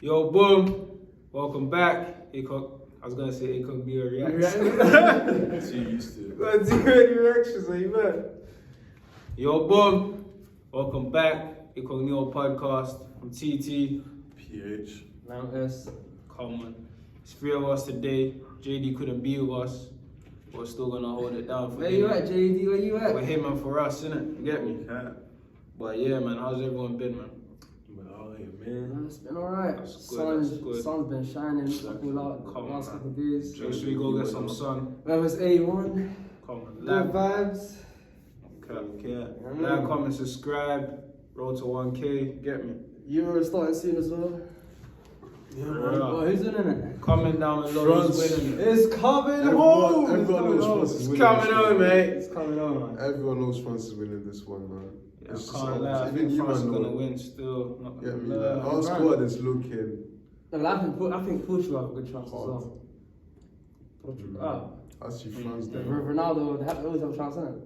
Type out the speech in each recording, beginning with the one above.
Yo, boom. Welcome back. I was going to say Incognito reaction. Too used to it. Got too many reactions, are you man? Yo, boom. Welcome back. Incognito podcast from TT. PH. Now S. Come on. It's 3 of us today. JD couldn't be with us. We're still going to hold it down for Where him. you at, JD? Where you at? For him and for us, innit? You get me? Yeah. But yeah, man, how's everyone been, man? Well, yeah, man. It's been alright. That's good, that's good. Sun's been shining all out Come the last on, couple of days. Make sure you go get some sun. Weather's A1. Come on, Good like, vibes. like, comment, subscribe. Roll to 1K. Get me? Euro starting soon as well. Yeah, Well, who's winning it? Comment down below who's France. winning it. It's coming Everyone home! knows France is It's winning. coming this on, one. mate. It's coming on, man. Everyone knows France is winning this one, man. Yeah, It's I can't lie. I even think you France is man gonna know. win still. Not Yeah, gonna me, lie. like, our squad is looking No, but I think Portugal have a good chance as hard. well. Portugal. I see France Oh, there. Ronaldo, they always have a chance, innit?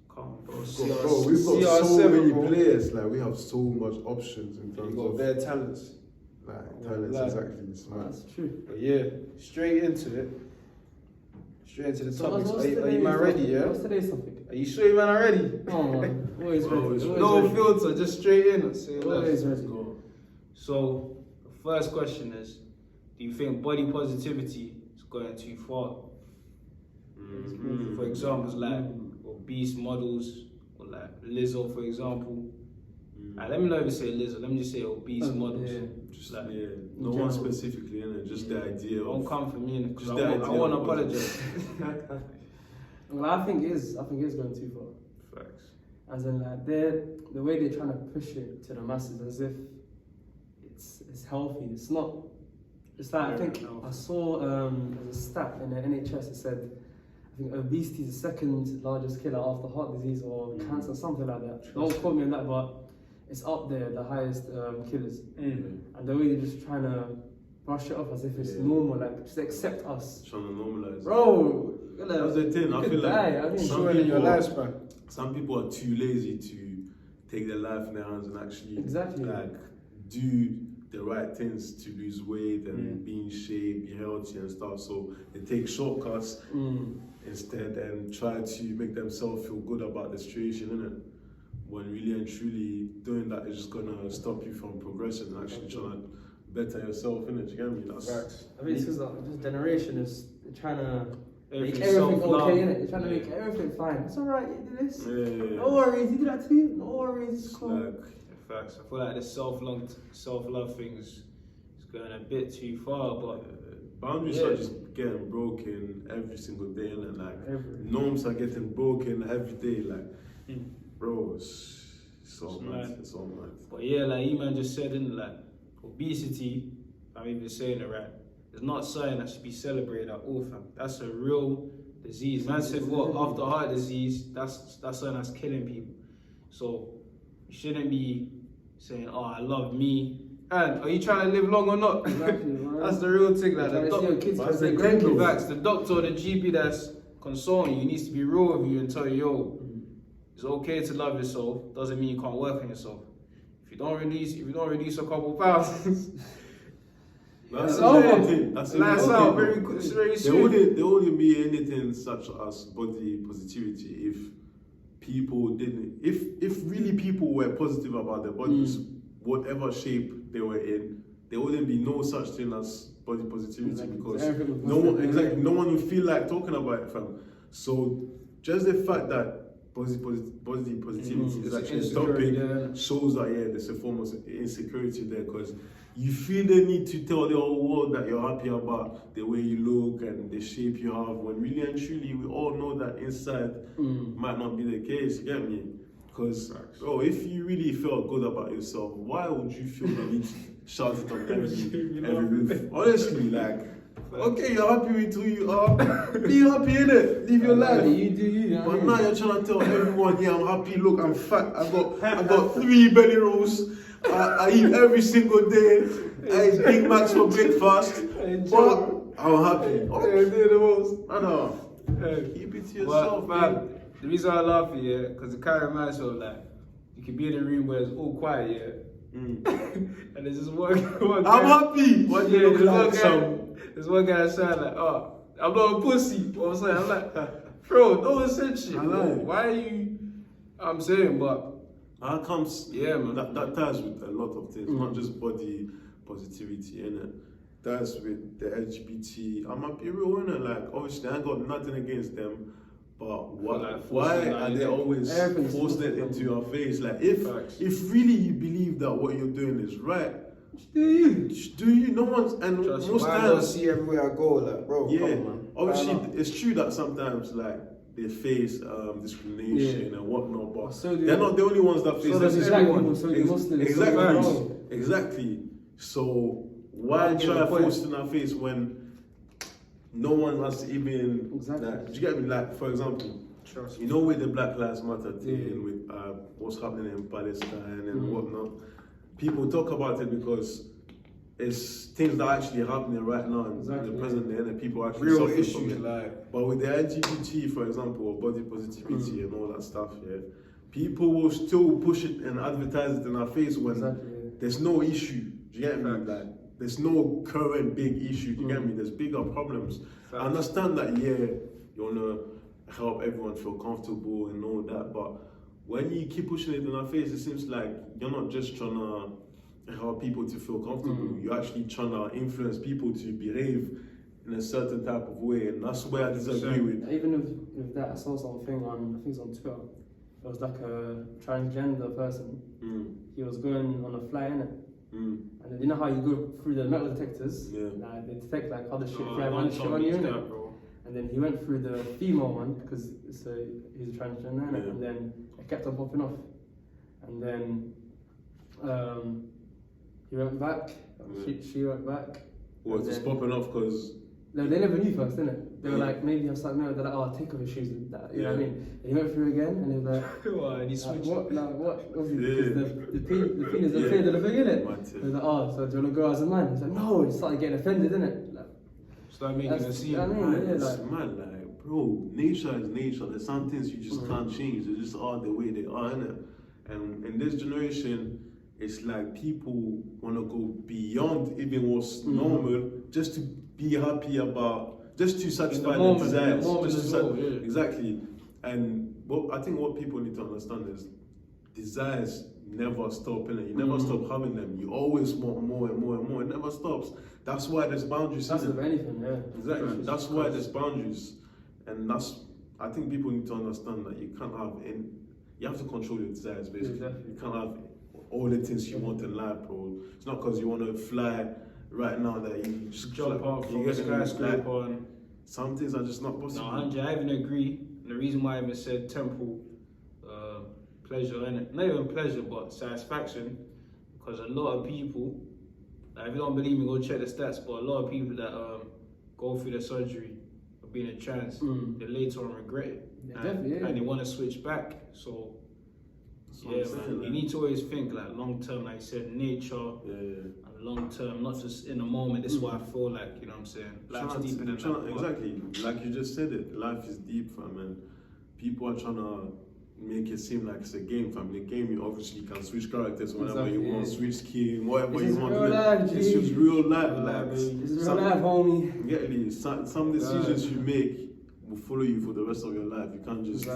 Come on, bro. Bro, we've got so many players. Like, we have so much options in You terms got of bare talents. like talents. Like- Exactly, it's mad. That's true. But yeah, straight into it. Straight into the So topics. what's Are you today's man ready, topic? yeah? What's today's topic? Are you sure you man are ready? Oh man, always ready. Always Always No ready. filter, just straight in. Say less. Always ready. So, the first question is, do you think body positivity is going too far? For examples like obese models, or like Lizzo, for example. Let me not even say Lizzo, let me just say obese models. Yeah. Just Like, yeah, no one specifically, innit? Just the idea Don't of. come for me, because Just I the won't idea of apologize. Well, I think it's going too far. Facts. As in, like, the way they're trying to push it to the masses, as if it's healthy. It's not. It's like, I think I saw there's a stat in the NHS. It said, I think obesity is the second largest killer after heart disease or cancer, something like that. Don't quote me on that, but it's up there, the highest killers. And the way they're just trying to brush it off as if it's normal, like just accept us. Trying to normalize. Bro, That's the thing. I feel die. like I mean, Showing in your lifespan. some people are too lazy to take their life in their hands and actually Exactly. like do the right things to lose weight and be in shape, be healthy and stuff. So they take shortcuts instead and try to make themselves feel good about the situation, innit? When really and truly doing that is just gonna stop you from progressing and actually trying to better yourself, innit? Do you get me? That's Facts. I mean, it's because like, this generation is trying to make Everything's everything self-love. okay, innit? They're trying to make everything fine. It's alright, you do this. yeah. No worries, you do that too. No worries, it's cool. Like, Facts. I feel like the self-love thing is going a bit too far, but boundaries Yeah. are just getting broken every single day, and like Every- norms are getting broken every day. Like, bro, it's so It's mad. mad. It's so mad. But yeah, like you man just said, in like obesity, I'm even saying it right, it's not something that should be celebrated at all, fam. That's a real disease. Man said what? After heart disease, that's something that's killing people. So you shouldn't be saying, oh, I love me. And are you trying to live long or not? Exactly, right. That's the real thing. Like Trying the to see your kids But because they're the thing grandkids. facts, the doctor or the GP that's consulting you needs to be real with you and tell you, yo, it's okay to love yourself. Doesn't mean you can't work on yourself. If you don't release a couple pounds, That's it's the over. main thing. That's the Lights main out thing. very good. It's very There soon. wouldn't be anything such as body positivity if people didn't. If really people were positive about their bodies, whatever shape they were in, there wouldn't be no such thing as body positivity Exactly. because Everything was no one positive. no one would feel like talking about it, fam. So just the fact that body positivity is It's actually insecurity, stopping yeah. shows that there's a form of insecurity there because you feel the need to tell the whole world that you're happy about the way you look and the shape you have when really and truly we all know that inside might not be the case, you get me? Because if you really felt good about yourself, why would you feel the need to shout it on every roof? Honestly, like, okay, you're happy with who you are, be happy in it, live your life. You do you. know what I But mean? now you're trying to tell everyone, yeah, I'm happy. Look, I'm fat. I got 3 belly rolls. I eat every single day. I eat Big Macs for breakfast. But I'm happy. I know. Keep it to yourself, But, man. the reason I laugh at it, because it kind of reminds me of like, you can be in a room where it's all quiet, yeah, And there's this one I'm guy. happy. What do Yeah, you look there's like? one guy. There's one guy saying like, oh, I'm not a pussy. Or something. I'm like, bro, no one said shit. I Bro. know. Why are you? I'm saying, but How comes? Yeah, man. That ties with a lot of things, not just body positivity, innit? Ties with the LGBT. I'm a be real, innit? Like, obviously, I ain't got nothing against them, but why are they always Everything's forcing it into your face? Like, if really you believe that what you're doing is right, do you? No one's, and trust me, most I don't times, see everywhere I go, like, bro, yeah, come on, man. obviously, it's true that sometimes, like, they face discrimination and whatnot, but So do they're not the only ones that face So this. does black people, so do Muslims. Exactly. So why I get try the point. force it in our face when no one has even Exactly. like, do you get me? Like, for example, Trust you know, with the Black Lives Matter thing, with what's happening in Palestine and whatnot, people talk about it because it's things that are actually happening right now in the present day, and people are actually real suffering issues, from it. like, But with the LGBT, for example, or body positivity and all that stuff, yeah, people will still push it and advertise it in our face when there's no issue. Do you get me? Like, there's no current big issue. Do you get me? There's bigger problems. I understand that, yeah, you wanna help everyone feel comfortable and all that, but when you keep pushing it in our face, it seems like you're not just trying to help people to feel comfortable. You're actually trying to influence people to behave in a certain type of way, and that's where I disagree with. Even with that, I saw something on, I think it's on Twitter. It was like a transgender person. He was going on a flight, innit? And then you know how you go through the metal detectors? Yeah. Like, they detect like other shit, if no, you have don't other shit tell on me you, it's innit? that, bro. And then he went through the female one because he's a transgender, innit? Yeah. And then it kept on popping off. And then he went back, she went back. Well, it's popping off because No, they never knew first, didn't They were like, maybe I'm starting to they're like, oh, take off your shoes and that, you know what I mean? And he went through again and he was like, Why? And he switched. what? Like, what? Obviously, Yeah. because the penis is afraid of the thing, innit? Might He was like, oh, so do you want to go as a man? He's like, no, he started getting offended, innit? Like, Start making a scene. you know what I mean? man, Yeah, it's like, mad, like, bro, nature is nature. There's some things you just can't change. They just are the way they are, innit? And in this generation, it's like people want to go beyond even what's normal just to be happy about, just to satisfy their desires. Just to exactly. And I think what people need to understand is desires never stop, innit? You never stop having them. You always want more and more and more. It never stops. That's why there's boundaries. that's innit? with anything, yeah. Exactly. That's why there's boundaries, and I think people need to understand that you can't have you have to control your desires, basically. Exactly. You can't have all the things you want in life, bro. It's not because you want to fly right now that you just Jump out from a skyscraper. And some things are just not no, possible. 100, I even agree. And the reason why I even said temporal pleasure, and not even pleasure, but satisfaction, because a lot of people, like, if you don't believe me, go check the stats, but a lot of people that go through the surgery of being a trans, they later on regret it. And they want to switch back. So, yeah, man, you need to always think like long term, like you said, nature, and long term, not just in the moment. This is why I feel like, you know what I'm saying, life's deeper than that. Exactly, like you just said it, life is deep, fam, and people are trying to make it seem like it's a game, fam. In a game, you obviously can switch characters whenever you want, switch skin, whatever you want. It's just real life, like This is real life, homie. Exactly. Some decisions you make will follow you for the rest of your life. You can't just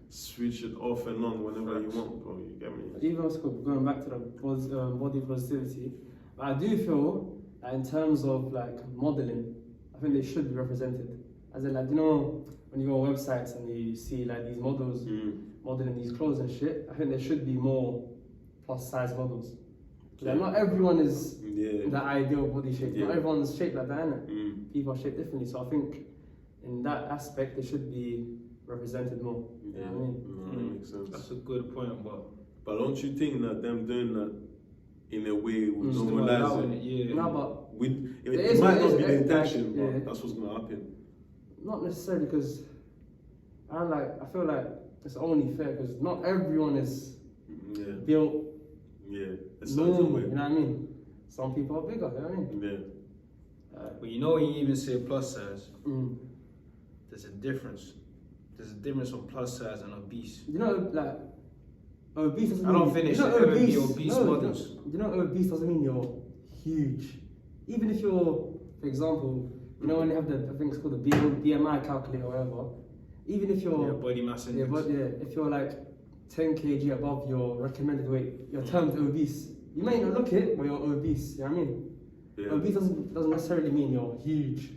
switch it off and on whenever you want, bro. You get me? Even going back to the body positivity, I do feel that in terms of like modeling, I think they should be represented. As in, like, you know, when you go on websites and you see like these models modeling these clothes and shit, I think there should be more plus size models. Like, not everyone is the ideal body shape. Not everyone's shaped like that, innit? People are shaped differently. So I think in that aspect, they should be represented more. You know what I mean? That makes sense. That's a good point, but don't you think that them doing that in a way would normalize it? Yeah. No, but it might not be the intention, but that's what's gonna happen. Not necessarily, because I feel like it's only fair because not everyone is built a certain normal. way. You know what I mean? Some people are bigger. You know what I mean? Yeah. But you know, when you even say plus size, there's a difference. There's a difference from plus size and obese. You know, like obese doesn't I don't mean, think it you know, should ever be obese no, models. You know, obese doesn't mean you're huge. Even if you're, for example, you know when they have I think it's called the BMI calculator or whatever. Even if you're Body mass yeah, index. if you're like 10 kg above your recommended weight, you're termed obese. You may not look it, but you're obese. You know what I mean? Yeah. Obese doesn't necessarily mean you're huge.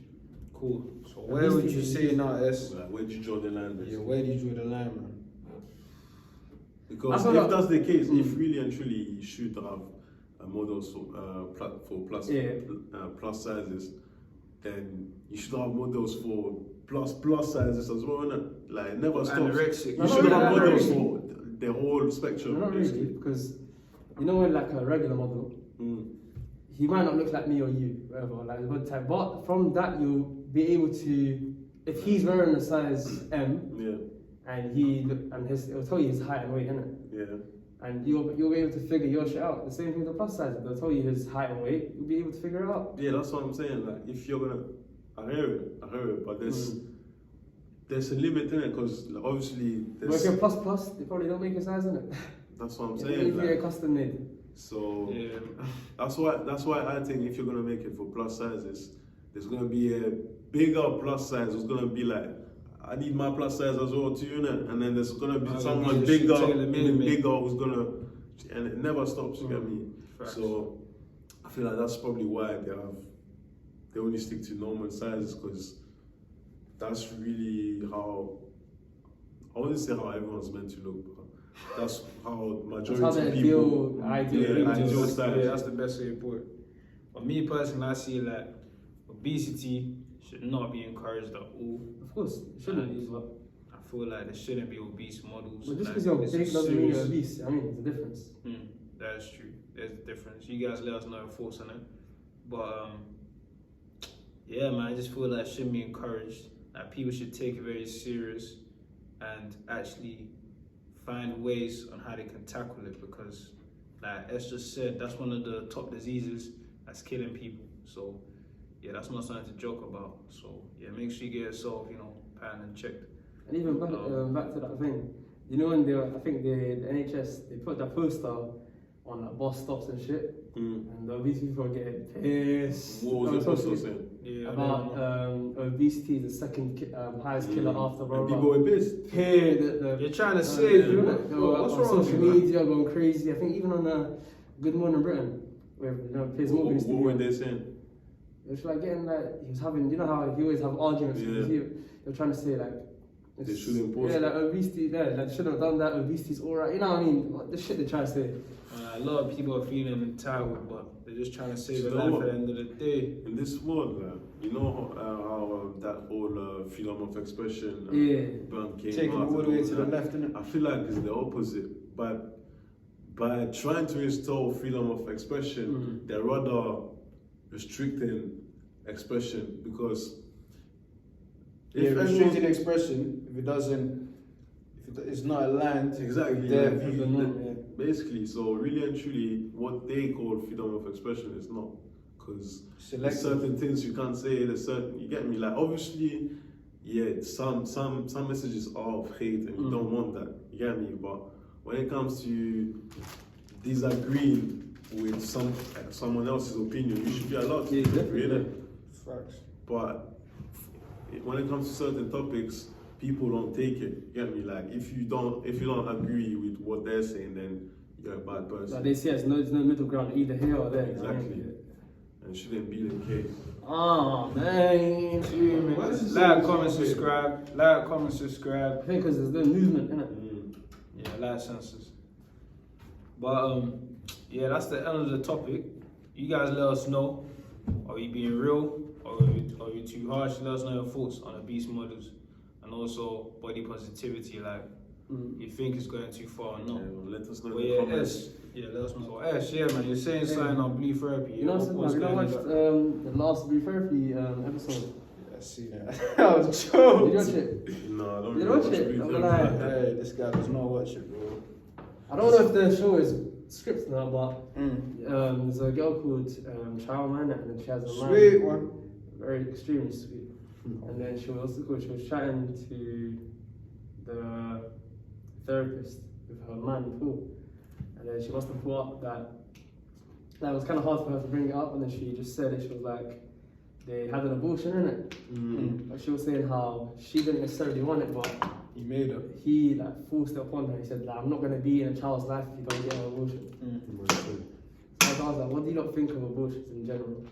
Cool. So where would you say now, S? Like, where do you draw the line? Yeah, Basically? where do you draw the line, man? Because I feel if like- that's the case, if really and truly you should have models for plus sizes, then you should have models for plus sizes as well, innit? Like it never stops. Anorexic. No, You no, should no, have no, models no, for the whole spectrum. Not basically. really, because you know when like a regular model, he might not look like me or you, whatever, like the body type. But from that, you'll be able to, if he's wearing a size M, Yeah, and it'll tell you his height and weight, innit? yeah. And you'll be able to figure your shit out. The same thing with the plus size. They'll tell you his height and weight. You'll be able to figure it out. Yeah, that's what I'm saying. Like, if you're gonna, I hear it, but there's a limit in it because like, obviously But if there's. you're plus, they probably don't make your size, innit? That's what I'm If saying. you're Like, custom made. so Yeah. that's why I think if you're gonna make it for plus sizes, there's gonna be a bigger plus size. It's gonna be like, I need my plus size as well too, innit? And then there's gonna be Oh, someone yeah, bigger, tailor-made, even mate. bigger who's gonna, and it never stops. You get me? Facts. So I feel like that's probably why they only stick to normal sizes because that's really how, I wouldn't say how everyone's meant to look, but that's how majority That's how of they people. feel ideal. Yeah, ideal size. Yeah, that's the best way to put it. For me personally, I see like obesity should not be encouraged at all. Of course, it shouldn't be, but I feel like there shouldn't be obese models. just like, because you're it's big a doesn't mean you're serious- obese. I mean, there's a difference. That's true. There's a difference. You guys let us know your thoughts on it. But yeah, man, I just feel like it shouldn't be encouraged. Like people should take it very serious and actually find ways on how they can tackle it because, like Es just said, that's one of the top diseases that's killing people. So yeah, that's not something to joke about. So yeah, make sure you get yourself, planned and checked. And even back to that thing, you know when I think the NHS, they put that poster on like bus stops and shit, and the obese people are getting pissed. What was the poster saying? Yeah, About obesity is the second highest killer after And blah, people blah. were pissed. You're trying to say, They were what's on wrong with social you, man? media going crazy. I think even on Good Morning Britain, where Piers Morgan used to What be were on. they saying? It was like getting like he was having, you know how he always have arguments with Yeah. you. They're trying to say like They shouldn't post yeah, it. like obesity, like shouldn't have done that. Obesity's alright. You know what I mean? What the shit they try to say. A lot of people are feeling entitled, but they're just trying to save You a know life what? at the end of the day. In this world, you know how that whole freedom of expression Yeah. ban came Take it out all the and way all to the that. left, innit? I feel like it's the opposite. But by trying to restore freedom of expression, they're rather restricting expression because Yeah, if restricted everyone- expression, if it's not aligned, exactly, their like, view, yeah. basically, so really and truly, what they call freedom of expression is not, because there's selective. certain things you can't say. There's certain, you get me. Like obviously, yeah, some messages are of hate, and you don't want that. You get me. But when it comes to disagreeing with someone else's opinion, you should be allowed to Yeah, disagree, definitely. innit? Facts. But when it comes to certain topics, people don't take it. You get me? Like if you don't agree with what they're saying, then you're a bad person. Like they say there's no middle ground either here or there. Exactly. And it shouldn't be the case. Oh man. 2 minutes. Like, comment, subscribe. Like, comment, subscribe. I think because there's no movement in it. Yeah, like sensors. But yeah, that's the end of the topic. You guys let us know. Are you being real? Or are you too harsh? Let us know your thoughts on obese models and also body positivity. Like, you think it's going too far or not? Yeah, well, let us know But in the yeah, comments. let us know. Yeah, man, you're saying something on blue therapy. You know What's something? I going watched on? the last Blue Therapy episode. Yeah, I see that. I was joking. Did you watch it? No, I don't You really watch it? Blue I'm Therapy. like- Hey, this guy does not watch it, bro. I don't know if the show is scripted now, but Mm. there's a girl called Chioma, and then she has a man. Sweet one. Very extremely sweet. And then she was chatting to the therapist, with her man Paul, and then she must have thought that it was kind of hard for her to bring it up, and then she just said it. She was like, they had an abortion, innit? But she was saying how she didn't necessarily want it, but He made her. he like forced it upon her. He said, like, I'm not gonna be in a child's life if you don't get an abortion. So I was like, what do you not think of abortions in general?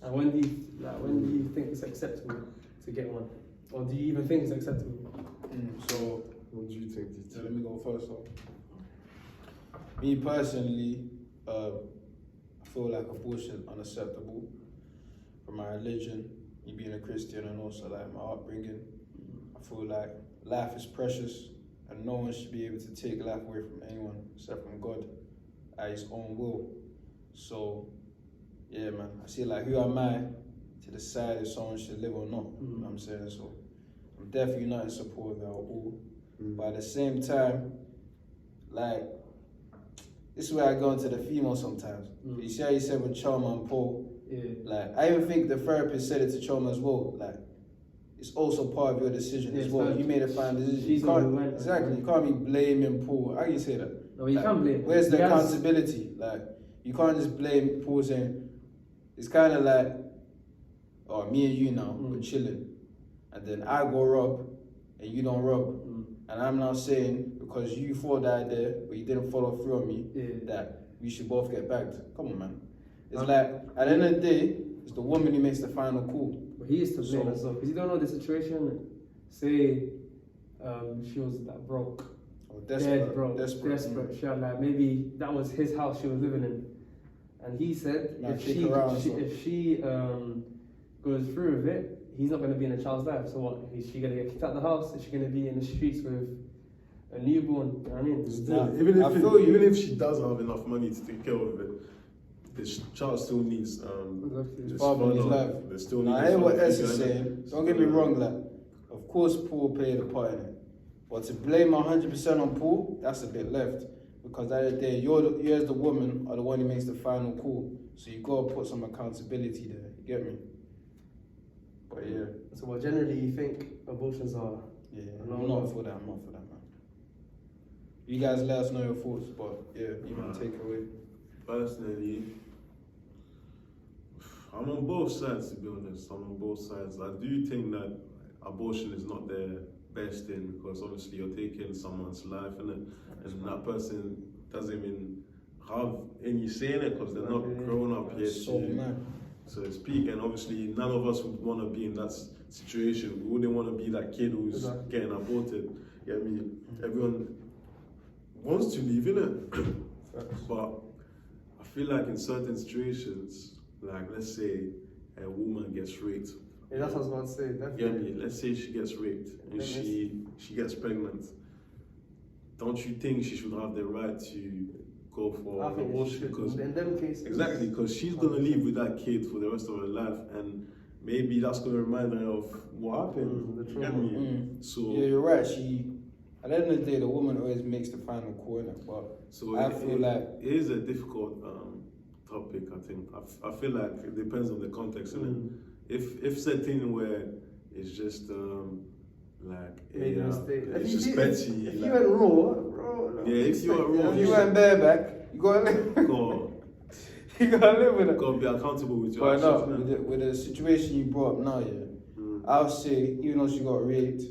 And when do you think it's acceptable to get one? Or do you even think it's acceptable? So, What do you think? so let me go first. So, me personally, I feel like abortion unacceptable from my religion, me being a Christian, and also like my upbringing. I feel like life is precious, and no one should be able to take life away from anyone except from God at His own will. So, yeah, man, I see like, who am I to decide if someone should live or not? You know what I'm saying? So, I'm definitely not in support of that at all. But at the same time, like, this is where I go into the female sometimes. You see how you said with Chioma and Paul? Yeah. Like, I even think the therapist said it to Chioma as well. Like, it's also part of your decision as well. You made a fine decision. She's You can't, the one who went. exactly. You can't be blaming Paul. How do you say that? No, you Like, can't blame. Where's the He has- accountability? Like, you can't just blame Paul saying, it's kind of like, oh, me and you now, we're chilling. And then I go rob, and you don't rob. And I'm now saying, because you thought that idea, but you didn't follow through on me, that we should both get bagged. Come on, man. It's like, at the end of the day, it's the woman who makes the final call. But he is to blame as well, because you don't know the situation. Say she was like broke, Or dead broke, desperate. She had like, maybe that was his house she was living in, and he said Like, if kick she her out as well. if she goes through with it, he's not going to be in a child's life. So what? Is she going to get kicked out of the house? Is she going to be in the streets with a newborn? You know what I mean? Still, Nah, even if she does have enough money to take care of it, the child still needs Exactly. Father in his life. They still Now, need I hear what father S figure, is innit? saying. Don't get me wrong, like, of course Paul played a part in it. But to blame 100% on Paul, that's a bit left. Because at the end of the day, you as the woman are the one who makes the final call. So you gotta put some accountability there. You get me? But yeah. So what? Generally, you think abortions are? Yeah, No, I'm no. not for that, man. You guys let us know your thoughts, but yeah, you can take it away. Personally, I'm on both sides, to be honest. I'm on both sides. I do think that abortion is not the best thing, because obviously you're taking someone's life, innit? And that person doesn't even have any say in it, because they're not grown up yet So man. to speak. And obviously none of us would want to be in that situation. We wouldn't want to be that kid who's getting aborted. You know what I mean? Everyone wants to leave, innit? But I feel like in certain situations, like let's say a woman gets raped. Yeah, that's what I was about to say. You know what I Definitely. mean? Let's say she gets raped and she gets pregnant. Don't you think she should have the right to go for I think abortion? Because in them cases, exactly, because she's gonna live with that kid for the rest of her life, and maybe that's gonna remind her of what happened. the You get me? Mm. So Yeah, you're right. At the end of the day, the woman always makes the final call, innit? But So I feel like it is a difficult topic. I think I feel like it depends on the context. innit? If said thing where it's just like made a mistake. it's just petty. If like, you went raw, yeah, if you were raw, if you went bareback, you gotta live. You gotta live with it. gotta be accountable with your But no, actions. innit? with the situation you brought up now, yeah, I'll say even though she got raped,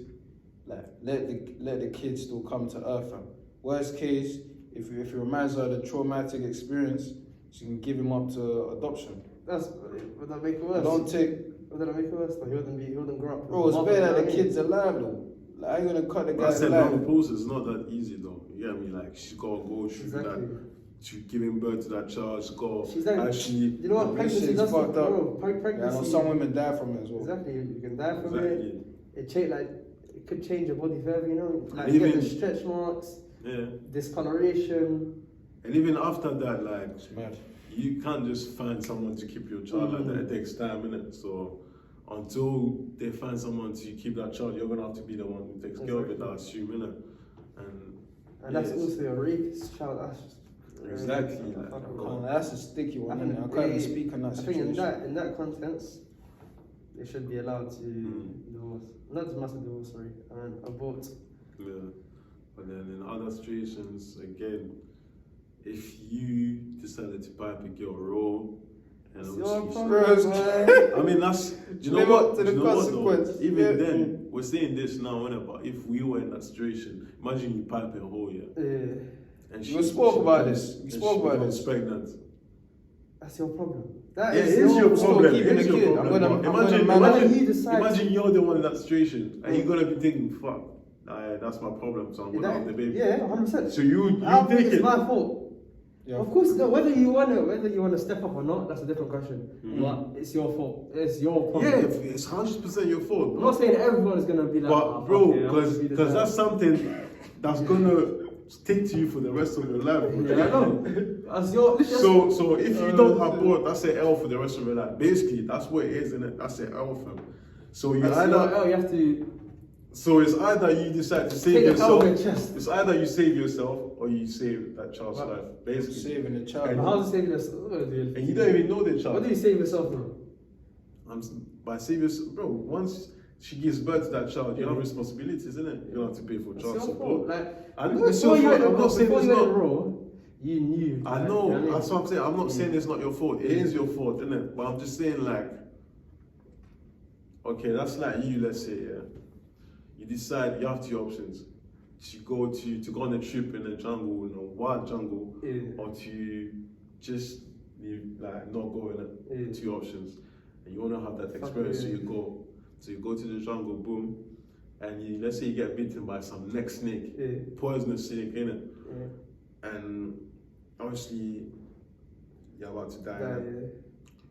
like let the kid still come to earth. Fam. Worst case, if it reminds her of the traumatic experience, she can give him up to adoption. Would that make it worse? Don't take. Would that make it worse? Though? He wouldn't grow up. Bro, it's better that the kid's alive though. Like, how you gonna cut the But I guy's said life? long process is not that easy though. You get me? Like she's gotta go through Exactly. that, to giving birth to that child. She's like, actually. you know what? Pregnancy shit's does fucked up. bro. Yeah, I Pregnancy. know some women die from it as well. Exactly. You can die from Exactly. it. It could change your body forever. You know, like And you get even- the stretch marks, Yeah. discoloration. And even after that, like It's mad. you can't just find someone to keep your child like that. It takes time, innit? So until they find someone to keep that child, you're gonna have to be the one who takes care of it, I assume, innit? And that's yes. also a rapist child. That's just Exactly, really- like, fucking come Oh, on. that's a sticky one. I think innit? I can't even they- speak on that I think situation. in that context, they should be allowed to divorce, not to massive divorce, sorry, and abort. Yeah. But then in other situations, again, if you decided to pipe a girl raw, and It's your obviously, problem, I mean that's you know Live what? up to the You know what, though? consequence. Even Yeah. then, we're saying this now, innit? But if we were in that situation, imagine you pipe a hole, yeah, Yeah. and We spoke about becomes- this. We and spoke she about becomes this. pregnant. That's your problem. That Yeah, is it is your still problem. keeping It is the your kid. problem. I'm gonna Imagine, man Whether imagine, you decide. imagine you're the one in that situation, and you're gonna be thinking, "Fuck, that's my problem." So I'm gonna have the baby. Yeah, 100%. So you I don't think take it's it. my fault. Yeah. Of course, no, whether you wanna step up or not, that's a different question. But it's your fault. It's your problem. Yeah, it's 100% your fault. I'm not saying everyone is gonna be like, But oh, bro, fuck it, I'm gonna be the because dad. that's something that's gonna stick to you for the rest of your life. bro. Yeah, I know. That's your. So if you don't abort, that's an L for the rest of your life. Basically, that's what it is, isn't it? That's an L for them. So you That's either your L, you have to so it's either you decide to save take the L yourself. with your chest. It's either you save yourself or you save that child's Right. life. Basically, Saving the But child. how's it saving yourself? What do you- and you don't even know the What child. do you save yourself from? By save yourself, bro. Once she gives birth to that child, you have responsibilities, isn't it? You don't have to pay for It's child your support. fault. Like, I know it's before your you fault. I'm not saying before it's you went not. raw, you knew. I like, know, you what I mean? that's what I'm saying. I'm not saying it's not your fault. It is your fault, isn't it? But I'm just saying, like, okay, that's like you, let's say, yeah. You decide you have two options. To go on a trip in the jungle, in a wild jungle, Yeah. or to just like not go in it. Yeah. Two options. And you wanna have that Fuck experience, so yeah. you go. So you go to the jungle, boom, and let's say you get bitten by some neck snake, Yeah. poisonous snake, innit? Yeah. And obviously you're about to die. Yeah, innit? yeah.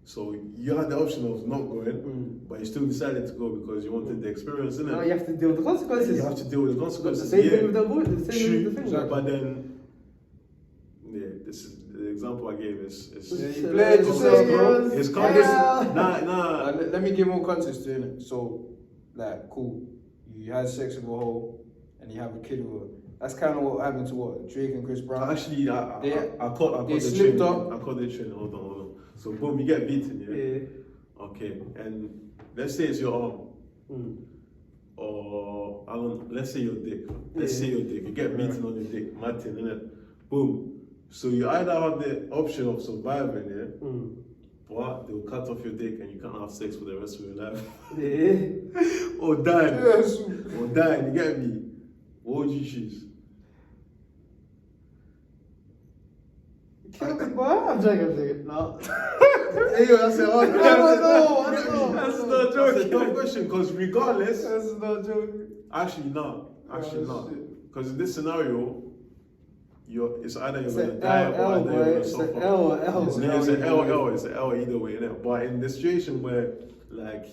So you had the option of not going, Mm. but you still decided to go because you wanted the experience, innit? Now you have to deal with the consequences. You have to deal with the The consequences. same thing yeah. with the boy, the same thing with the True, thing. but then, yeah, this is the example I gave is Yeah, It's you played yourself, bro. it's Yeah. context. Nah. Let me give more context to it. So, like, cool. You had sex with a hoe and you have a kid with her. That's kind of what happened to what Drake and Chris Brown. Actually, I They caught the slipped train. up. I caught the train. Hold on. So boom, you get beaten, yeah. Yeah. Okay, and let's say it's your arm, Mm. or let's say your dick. Let's say Yeah. your dick. You get beaten on your dick, Martin, innit? Boom. So you either have the option of surviving, yeah, Mm. but they'll cut off your dick and you can't have sex for the rest of your life, Yeah. or die, Yes. or die. You get me? What would you choose? Kill the boy. I'm joking. No. Hey, yo, that's a hard I don't know. That's not joking. That's a tough question because regardless, That's not joking. actually not. Actually Oh, not. shit. Because in this scenario, it's either you're It's gonna an die L, or either boy. you're gonna It's an suffer. L. It's an L. It's an L either way, innit? But in the situation where like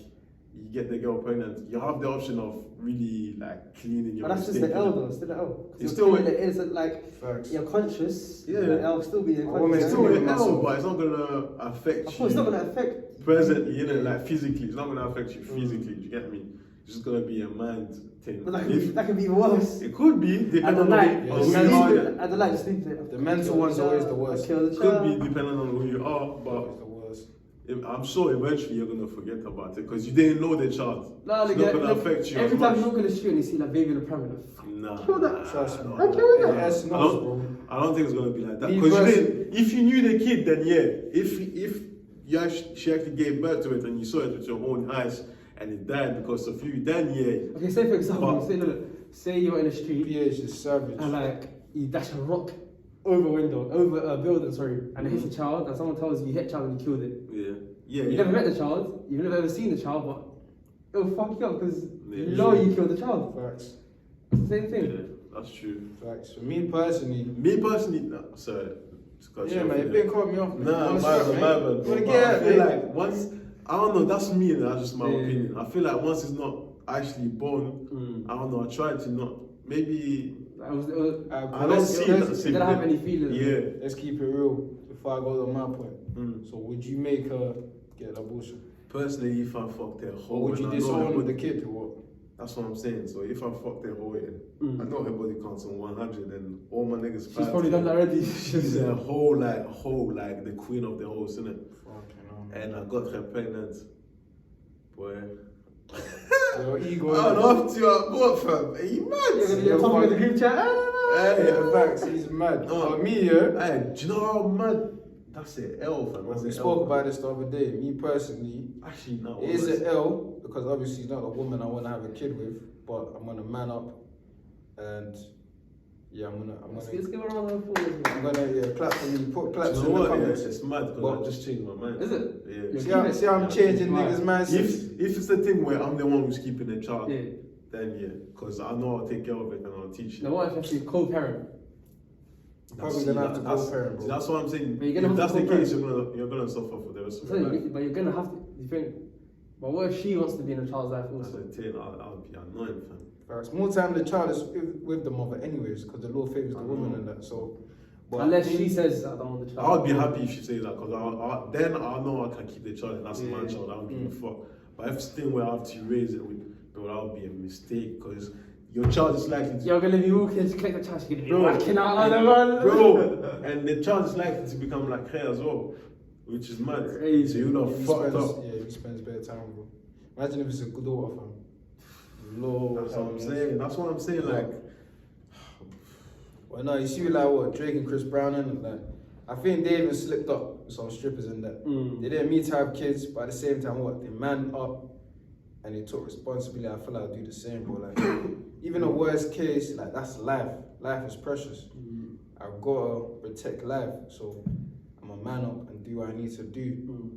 you get the girl pregnant, you have the option of really like cleaning your But that's just mistake, the L innit? though, still the L. It's still it is like Facts. you're conscious. Yeah. The L still be woman conscious. It's still an Yeah. L, but it's not gonna affect Of you course, it's not gonna affect. presently, innit? Like physically, it's not gonna affect you physically. Do you get me? It's just gonna be a mind thing. But If- that can be worse. it could be At depending the on night, yeah, who it's you sleep are. it. at the night, sleep it. The mental one's always the worst. Kill the Could child. be depending on who you are, but It's the worst. I'm sure eventually you're gonna forget about it because you didn't know the child. No, It's not gonna affect you every as time much. you look in the street and you see like baby in the pram, you're like, Nah, Kill that. Trust me. nah. I kill that. Yes, I no, don't, bro. I don't think it's gonna be like that. Me Because personally- if you knew the kid, then yeah. If she actually gave birth to it and you saw it with your own eyes and it died because of you, then yeah. okay, say for example, But- say you're in the street PH is savage. and like you dash a rock over a building, sorry, and it hits a child, and someone tells you you hit a child and you killed it. Yeah. Yeah. You never met the child, you've never ever seen the child, but it'll fuck you up because Yeah. you know you killed the child. Facts. Same thing. Yeah, that's true. Facts. For me personally, No, sorry. to cut you yeah, off man, there. you've been caught me off. man. Nah, Honest my God, man. bad. Wanna But get I at feel me? like once, I don't know, that's me, that's just my Yeah. opinion. I feel like once it's not actually born, Mm. I don't know, I try to not, maybe, I don't see that You same don't have thing. any feelings. yeah. Let's keep it real before I go to my point. Mm. So would you make her get an abortion? Personally, if I fucked her Or whole, would you and I know her disown body- the kid or what? That's what I'm saying. So if I fucked her whole, Mm. I know her body counts on 100, and all my niggas. She's fight probably her. done that already. She's a whole, like the queen of the host, innit? Fucking hell. And I got her pregnant, boy. Your ego. I'd love to at both, fam. Are you mad? You're talking in the group chat. Hey, facts, he's mad. Oh, Me, yeah. Hey, do you know how mad? That's an L, fam. That's We an spoke L. about this the other day. Me personally, Actually, no. it is an L because obviously it's not a woman I want to have a kid with, but I'm gonna man up, and yeah, I'm Let's gonna, give a round of applause. clap for me. Put Do claps you in know the what? Yeah, comments. it's mad because But- I just changed my mind. Is it? Yeah. See how I'm changing Right. niggas' mindsets. If it's the thing where I'm the one who's keeping the child, Yeah. then yeah, because I know I'll take care of it and I'll teach Now it. what if actually co-parent? Probably gonna have to that's- co-parent, bro. That's what I'm saying. But you're gonna If that's have the to case, you're gonna suffer for the rest of your life. But you're gonna have to. You think? But what if she wants to be in a child's life That's also? a 10. I'll be annoyed, fam. Facts. More time the child is with the mother, anyways, because the law favors the woman and that. So, but Unless she says I don't want the child. I would be happy if she says that because then I know I can keep the child and that's my Yeah. child. I don't give a fuck. But if it's the thing where I have to raise it with, bro, that would be a mistake because your child is likely to. You're gonna be walking to collect the child. You're gonna be Bro. whacking out on the man. Bro, and the child is likely to become like her as well, which is mad. Crazy. So you know, he fucked spends, up. yeah, he spends better time, bro. Imagine if it's a good daughter, fam. Lord, That's what I'm saying. That's what I'm saying. Like, Well, no, you see, like what Drake and Chris Brown and like, I think they even slipped up with some strippers and that. They didn't mean to have kids, but at the same time, what they man up and they took responsibility. I feel like I'll do the same, bro. Like, even the worst case, like that's life. Life is precious. I've gotta protect life, so I'm a man up and do what I need to do.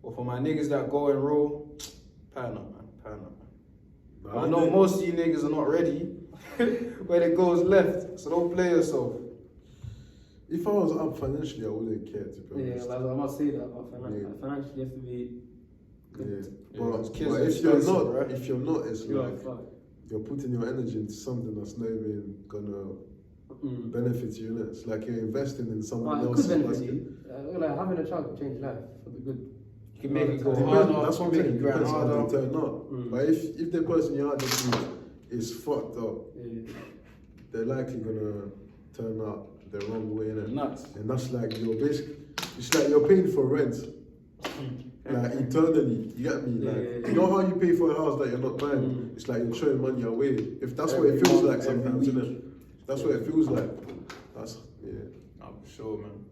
But for my niggas that go and roll, pan up, man, pan up. but I know most of you niggas are not ready when it goes left, so don't play yourself. If I was up financially, I wouldn't care to be Yeah, honest. like, I must say that, but Yeah. financially you have to be Yeah. Yeah, But, because kids but are if you're expensive, not, right? if you're not, it's you're like fuck. you're putting your energy into something that's not even gonna benefit you. Innit? It's like you're investing in someone But it else. could benefit you. Like having a child could change life for the good. You can make it go Depends- harder. That's what I'm make saying. it grind Depends how harder. they turn up. But if the person you're out there is fucked up, Yeah. they're likely gonna turn out the wrong way, innit? Nuts. And that's like you're basically, it's like you're paying for rent. Like eternally, you get me? Like, Yeah. you know how you pay for a house that you're not buying? It's like you're throwing money away. If that's what it Every feels month, like sometimes, every isn't week. it? That's what it feels like. That's, yeah. I'm sure, man.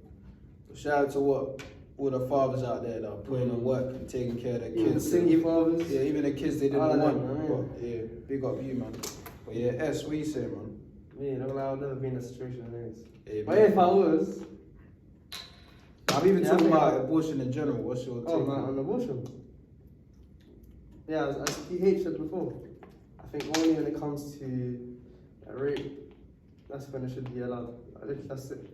But shout out to all the fathers out there that are putting in work and taking care of their Even kids. single fathers. Yeah, even the kids they didn't All of want. them, man, But yeah, big up you, man. But yeah, S, what you say, man? Me, I've never been in a situation like this. Yeah, But if I was, I'm even Yeah, talking I think- about abortion in general. What's your take? oh man, on abortion. Yeah, as PH said before, I think only when it comes to rape, that's when it should be allowed. I think that's it.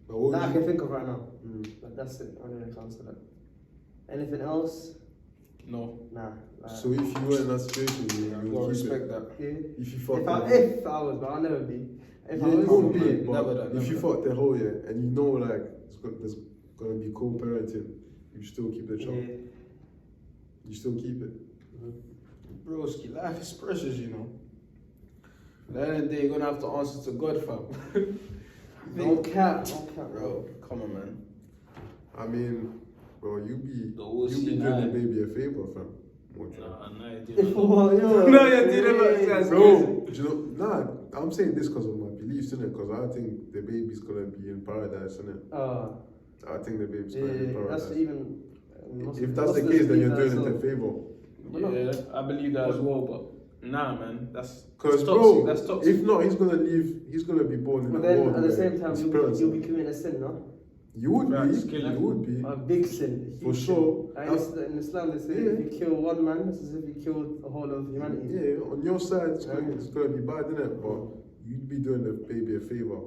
But what That I would can you, think of right now. But that's it, only when it comes to that. Anything else? No. Nah. so if you were in that situation, you I would gotta keep respect it. that. yeah. If you fucked If the- I was, but I'll never be. If yeah, I you was, won't be, Never but that, if never you that. fucked the whole year and you know like there's gonna be co-parenting, you still keep the child. yeah. You still keep it. Broski, life is precious, you know. At the end of the day, you're gonna have to answer to God, fam. No cap, Bro, come on, man. I mean, bro, you be Those doing the United. baby a favor, fam. What you know? Nah, you If do no, you're doing that. Bro, do you know? Nah, I'm saying this because of my beliefs, innit? Because I think the baby's gonna be in paradise, innit? I think the baby's gonna be in Yeah, paradise. that's even. If that's the case, then you're doing it a favor. Yeah, I believe that as well, but nah, man, that's Because, toxic. bro, That's toxic. if not, he's gonna leave. He's gonna be born in But a then world at the where same time, his you'll parents be are- committing a sin, no? You would Facts, be. killing. You would be. A big sin. a For huge sure. sin. Like That's- in Islam, they say Yeah. if you kill one man, it's as if you killed the whole of humanity. Yeah, on your side, it's Yeah. gonna be bad, innit? But you'd be doing the baby a favor.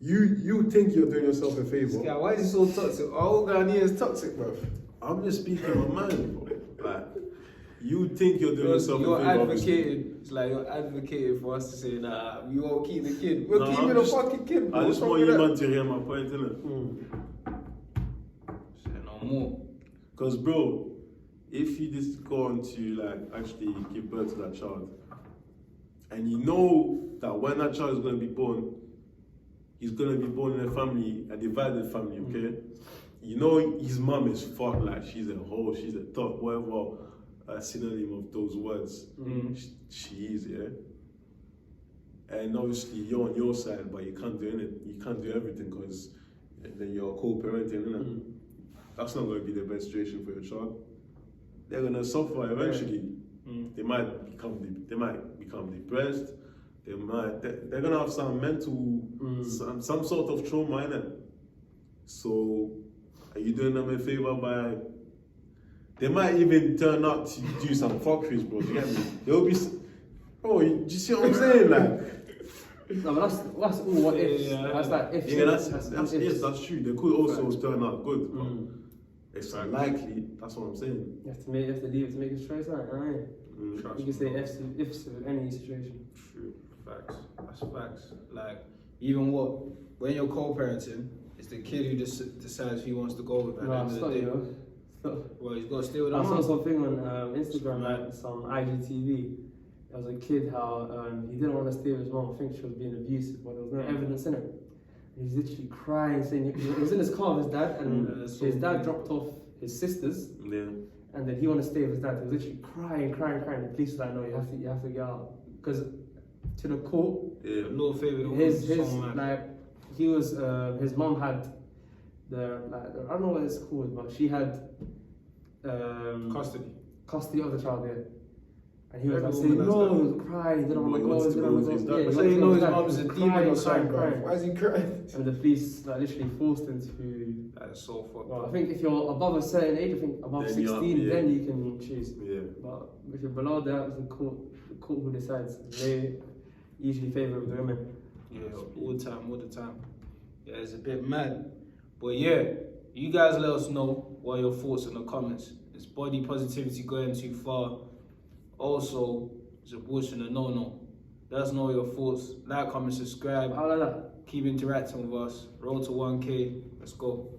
You think you're doing yourself a favor. Yeah, why is he so toxic? All Ghanaians is toxic, bro. I'm just speaking my mind, bro. Like, you think you're doing yourself You're a favor. obviously. advocating. It's like you're advocating for us to say, nah, we won't keep the kid. We're No, keeping I'm the just- fucking kid. Bro. I just What's want wrong you with man to hear my point, innit? Say no more. Because, bro, if you just go on to like actually give birth to that child, and you know that when that child is going to be born, he's going to be born in a family, a divided family, okay? You know his mom is fucked, like she's a hoe, she's a thought, whatever. a synonym of those words. She is, yeah. And obviously you're on your side, but you can't do anything. You can't do everything because then you're co-parenting, innit? That's not going to be the best situation for your child. They're going to suffer eventually. They might become depressed. They're going to have some mental, some sort of trauma in it. So, are you doing them a favor by? They might even turn up to do some fuckeries, bro. You get me? They'll be, bro. Do you see what I'm saying, like? No, but that's all what ifs. Yeah. That's like ifs. Yeah, ifs. yes, that's true. They could also turn out good, but it's unlikely. That's what I'm saying. You have to leave it to make a choice, right? You can say ifs with any situation. True. Facts. That's facts. Like, even when you're co-parenting, it's the kid who just decides who he wants to go with. At the No, end of stop, the day. you know. Stop. well, he's got to stay with I him. saw something on Instagram, like some IGTV. There was a kid how he didn't want to stay with his mom. I think she was being abusive, but there was no evidence in it. And he's literally crying, saying he was in his car with his dad, and his dad dropped off his sisters, and then he wanted to stay with his dad. He was literally crying. The police was like, "No, you have to get out," because to the court, No favour. his like he was his mom had I don't know what it's called, but she had custody of the child, yeah. And he was like saying, no, he was crying, he didn't want to go, he didn't want to go. Yeah, So you know his mom's a crying, demon or something, bro. crying. Why is he crying? And the police like literally forced him to. That's so fucked Well, up. I think if you're above a certain age, I think above Then 16, then you can choose. Yeah. But if you're below that, it's the court who decides. They usually favour the women. Yeah, all the time. Yeah, it's a bit mad. But yeah, you guys let us know what are your thoughts in the comments. Is body positivity going too far? Also, is abortion a no-no? Let us know your thoughts. Like, comment, subscribe. How like that? Keep interacting with us. Roll to 1K. Let's go.